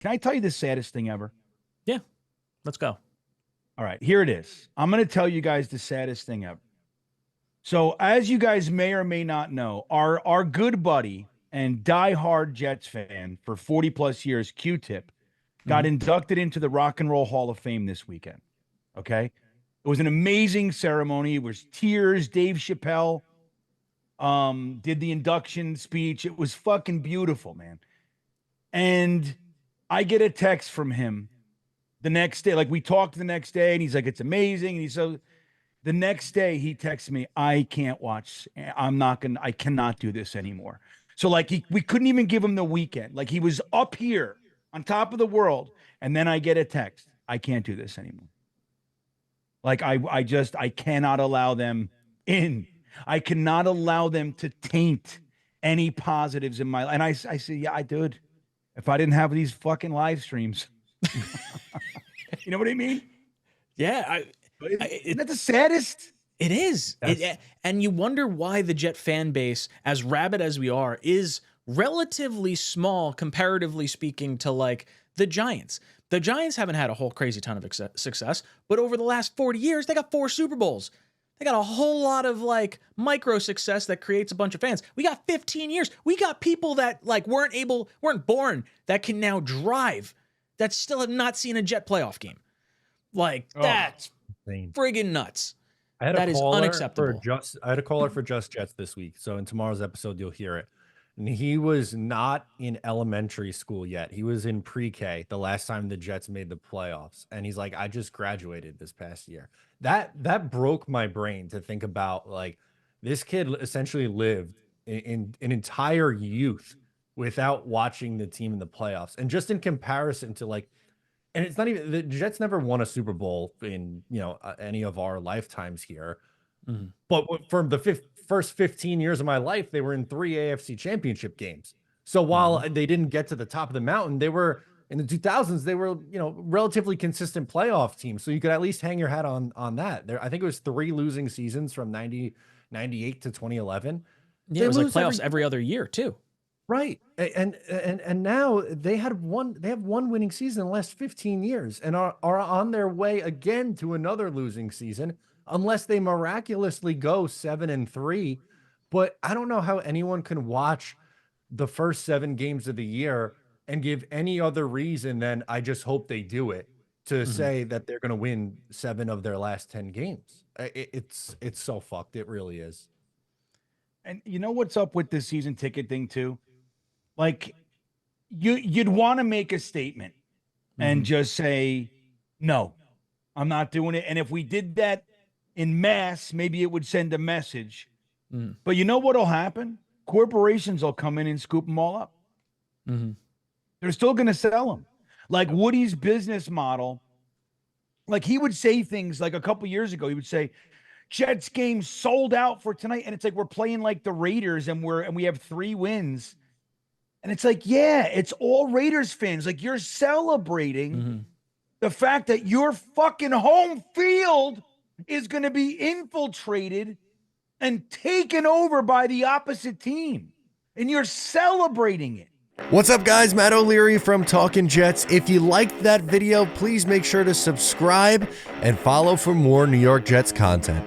Can I tell you the saddest thing ever? Yeah, let's go. All right, here it is. I'm going to tell you guys the saddest thing ever. So, as you guys may or may not know, our good buddy and diehard Jets fan for 40 plus years, Q-Tip, got inducted into the Rock and Roll Hall of Fame this weekend. Okay. It was an amazing ceremony. It was tears. Dave Chappelle did the induction speech. It was fucking beautiful, man. And I get a text from him the next day. Like, we talked the next day, and he's like, it's amazing. And he's so the next day he texts me, I can't watch. I cannot do this anymore. So like we couldn't even give him the weekend. Like, he was up here on top of the world. And then I get a text. I can't do this anymore. Like, I cannot allow them in. I cannot allow them to taint any positives in my life. And I say, yeah, I did. If I didn't have these fucking live streams, you know what I mean? Yeah. Isn't that the saddest? It is. And you wonder why the Jet fan base, as rabid as we are, is relatively small, comparatively speaking, to like the Giants. The Giants haven't had a whole crazy ton of success, but over the last 40 years, they got 4 Super Bowls. They got a whole lot of like micro success that creates a bunch of fans. We got 15 years. We got people that like weren't born that can now drive, that still have not seen a Jet playoff game. Like, that's friggin' nuts. That is unacceptable. I had a caller for Just Jets this week. So in tomorrow's episode, you'll hear it. And he was not in elementary school yet. He was in pre-K the last time the Jets made the playoffs. And he's like, I just graduated this past year. That broke my brain to think about, like, this kid essentially lived in an entire youth without watching the team in the playoffs. And just in comparison to, like, and it's not even, the Jets never won a Super Bowl in, any of our lifetimes here. But for the first 15 years of my life, they were in 3 AFC championship games. So while they didn't get to the top of the mountain, they were, in the 2000s, they were, relatively consistent playoff teams. So you could at least hang your hat on that. I think it was 3 losing seasons from 98 to 2011. Yeah, it was like playoffs every other year too. Right. And now they have one winning season in the last 15 years and are on their way again to another losing season, unless they miraculously go 7-3. But I don't know how anyone can watch the first 7 games of the year and give any other reason than I just hope they do it to say that they're going to win 7 of their last 10 games. It's so fucked. It really is. And you know what's up with this season ticket thing too? Like, you'd want to make a statement and just say, no, I'm not doing it. And if we did that in mass, maybe it would send a message. But you know what'll happen? Corporations will come in and scoop them all up. They're still going to sell them. Like Woody's business model, like he would say things like a couple years ago, he would say, Jets game sold out for tonight. And it's like, we're playing like the Raiders and we have 3 wins. And it's like, yeah, it's all Raiders fans. Like, you're celebrating the fact that your fucking home field is going to be infiltrated and taken over by the opposite team. And you're celebrating it. What's up, guys? Matt O'Leary from Talkin' Jets. If you liked that video, please make sure to subscribe and follow for more New York Jets content.